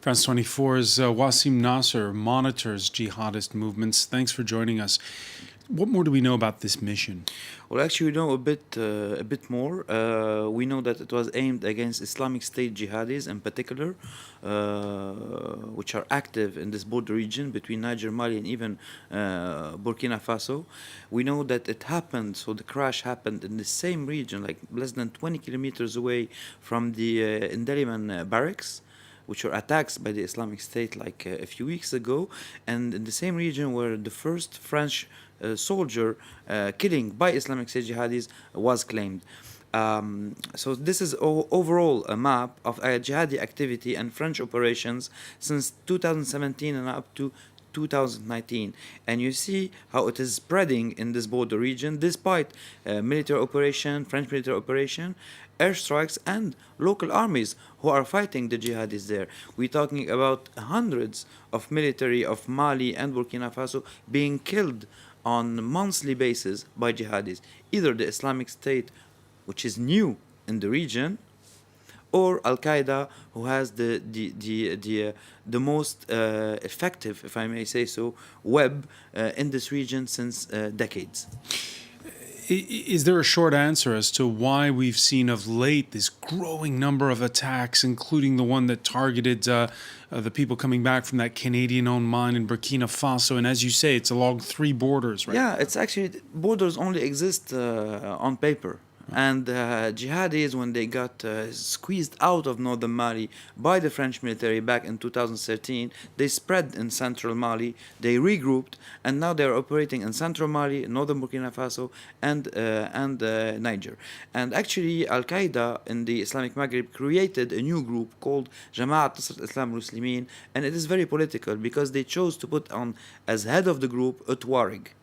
France 24's Wassim Nasr monitors jihadist movements. Thanks for joining us. What more do we know about this mission? Well, actually, we know a bit more. We know that it was aimed against Islamic State jihadis in particular, which are active in this border region between Niger, Mali, and even Burkina Faso. We know that it happened, so the crash happened in the same region, like less than 20 kilometers away from the Indeliman barracks, which were attacked by the Islamic State like a few weeks ago, and in the same region where the first French soldier killing by Islamic State jihadis was claimed. So this is overall a map of jihadi activity and French operations since 2017 and up to 2019, and you see how it is spreading in this border region despite military operation, French military operation, airstrikes, and local armies who are fighting the jihadis there. We're talking about hundreds of military of Mali and Burkina Faso being killed on monthly basis by jihadis, either the Islamic State, which is new in the region, or Al Qaeda, who has the most effective, if I may say so, web in this region since decades. Is there a short answer as to why we've seen of late this growing number of attacks, including the one that targeted the people coming back from that Canadian-owned mine in Burkina Faso? And as you say, it's along three borders, right? Yeah, it's actually, borders only exist on paper. And jihadis, when they got squeezed out of northern Mali by the French military back in 2013, they spread in central Mali, they regrouped, and now they're operating in central Mali, northern Burkina Faso, and Niger. And actually, Al Qaeda in the Islamic Maghreb created a new group called Jama'at Nasr al-Islam al-Muslimin, and it is very political because they chose to put on as head of the group a Tuareg,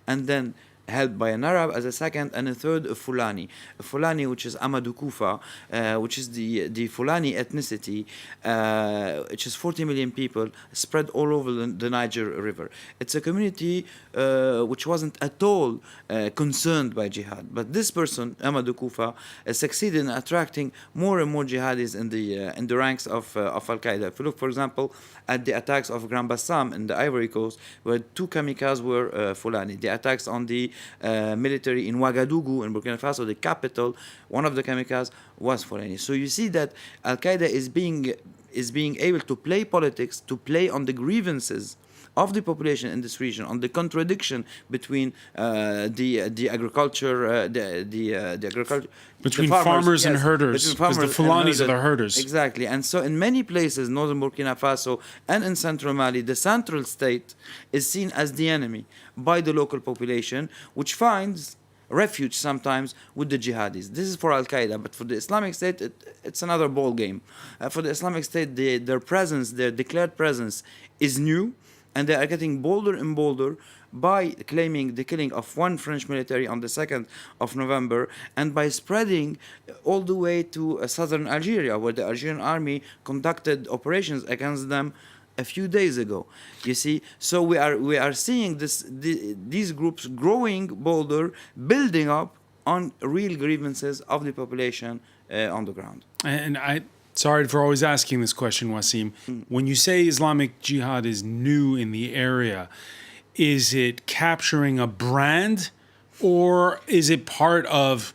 and then held by an Arab as a second, and a third a Fulani. A Fulani, which is Amadou Koufa, which is the Fulani ethnicity, which is 40 million people spread all over the Niger River. It's a community which wasn't at all concerned by jihad. But this person, Amadou Koufa, succeeded in attracting more and more jihadis in the ranks of Al Qaeda. If you look, for example, at the attacks of Grand Bassam in the Ivory Coast, where two kamikazes were Fulani. The attacks on the military in Ouagadougou in Burkina Faso, the capital, one of the kamikazes was Fulani. So you see that Al Qaeda is being able to play politics, to play on the grievances of the population in this region, on the contradiction between the agriculture, the agriculture Between the farmers and yes, herders, between because the farmers Fulanis are the herders. Exactly, and so in many places, northern Burkina Faso and in central Mali, the central state is seen as the enemy by the local population, which finds refuge sometimes with the jihadis. This is for Al Qaeda, but for the Islamic State, it's another ball game. For the Islamic State, their presence, their declared presence, is new, and they are getting bolder and bolder by claiming the killing of one French military on the 2nd of November, and by spreading all the way to southern Algeria, where the Algerian army conducted operations against them a few days ago. You see, so we are seeing these groups growing bolder, building up on real grievances of the population on the ground. And sorry for always asking this question, Wassim. When you say Islamic Jihad is new in the area, is it capturing a brand, or is it part of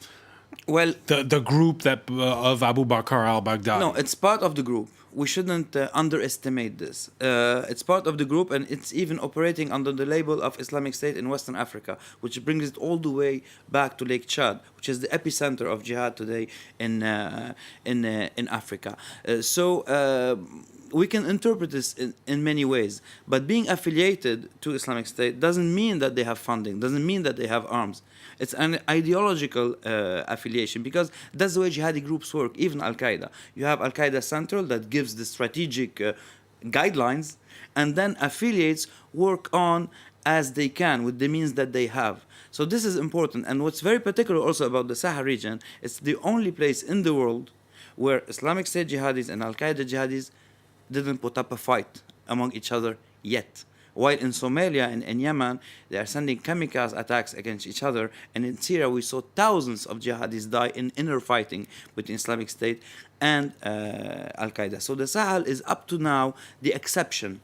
the group that of Abu Bakr al-Baghdadi? No, it's part of the group. We shouldn't underestimate this. It's part of the group, and it's even operating under the label of Islamic State in Western Africa, which brings it all the way back to Lake Chad, which is the epicenter of jihad today in Africa. We can interpret this in many ways, but being affiliated to Islamic State doesn't mean that they have funding, doesn't mean that they have arms. It's an ideological affiliation, because that's the way jihadi groups work, even Al Qaeda. You have Al Qaeda Central that gives the strategic guidelines, and then affiliates work on as they can with the means that they have. So this is important, and what's very particular also about the Sahel region, it's the only place in the world where Islamic State jihadis and Al Qaeda jihadis didn't put up a fight among each other yet. While in Somalia and in Yemen, they are sending kamikaze attacks against each other. And in Syria, we saw thousands of jihadis die in inner fighting between Islamic State and Al-Qaeda. So the Sahel is up to now the exception,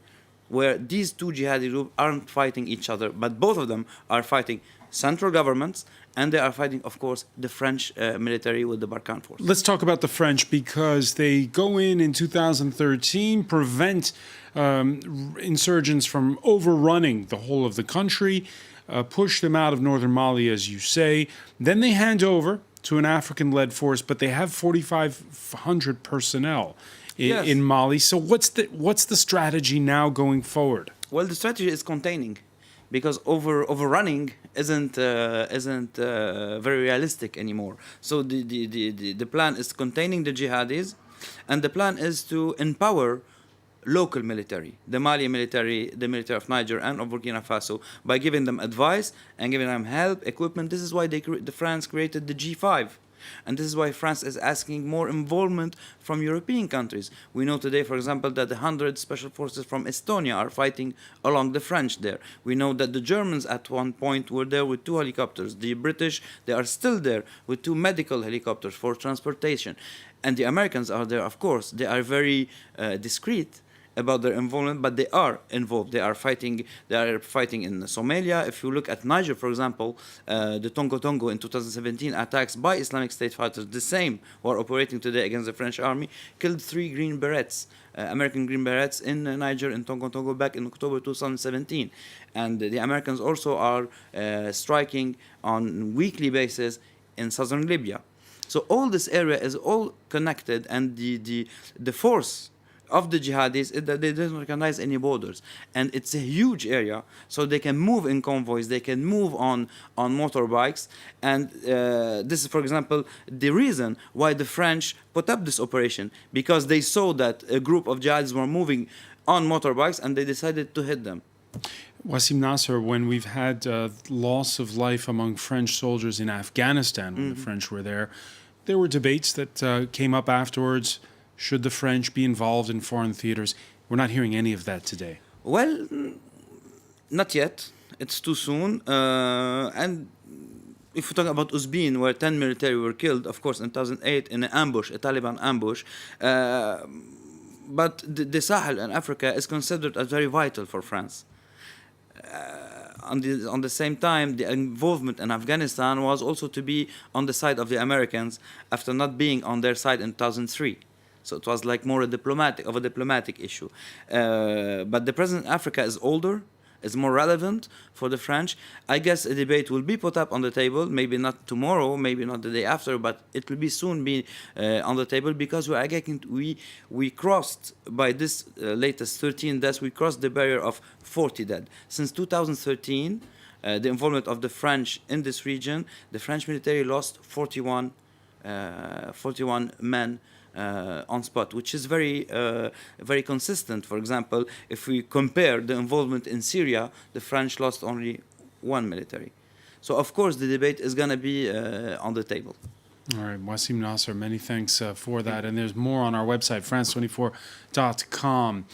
where these two jihadi groups aren't fighting each other, but both of them are fighting central governments, and they are fighting, of course, the French military with the Barkhane force. Let's talk about the French, because they go in 2013, prevent insurgents from overrunning the whole of the country, push them out of northern Mali, as you say. Then they hand over to an African-led force, but they have 4,500 personnel in Mali. So what's the strategy now going forward? Well, the strategy is containing, because overrunning isn't very realistic anymore. So the plan is containing the jihadis, and the plan is to empower local military, the Mali military, the military of Niger and of Burkina Faso, by giving them advice and giving them help, equipment. This is why the France created the G5. And this is why France is asking more involvement from European countries. We know today, for example, that the 100 special forces from Estonia are fighting along the French there. We know that the Germans at one point were there with 2 helicopters. The British, they are still there with 2 medical helicopters for transportation. And the Americans are there, of course. They are very discreet about their involvement, but they are involved. They are fighting in Somalia. If you look at Niger, for example, the Tongo in 2017 attacks by Islamic State fighters, the same who are operating today against the French army, killed 3 Green Berets, American Green Berets in Niger, in Tongo back in October 2017. And the Americans also are striking on weekly basis in southern Libya. So all this area is all connected, and the force of the jihadis is that they don't recognize any borders, and it's a huge area, so they can move in convoys, they can move on motorbikes, and this is, for example, the reason why the French put up this operation, because they saw that a group of jihadis were moving on motorbikes, and they decided to hit them. Wassim Nasr, when we've had loss of life among French soldiers in Afghanistan, when the French were there were debates that came up afterwards. Should the French be involved in foreign theaters? We're not hearing any of that today. Well, not yet. It's too soon. And if we talk about Uzbin, where 10 military were killed, of course, in 2008 in an ambush, a Taliban ambush. But the Sahel and Africa is considered as very vital for France. On the same time, the involvement in Afghanistan was also to be on the side of the Americans after not being on their side in 2003. So it was like more a diplomatic issue. But the present Africa is older, is more relevant for the French. I guess a debate will be put up on the table, maybe not tomorrow, maybe not the day after, but it will be soon be on the table, because we crossed, by this latest 13 deaths, we crossed the barrier of 40 dead. Since 2013, the involvement of the French in this region, the French military lost 41 men on spot, which is very consistent. For example, if we compare the involvement in Syria, the French lost only 1 military. So, of course, the debate is going to be on the table. All right, Wassim Nasr, many thanks for that. And there's more on our website, France24.com.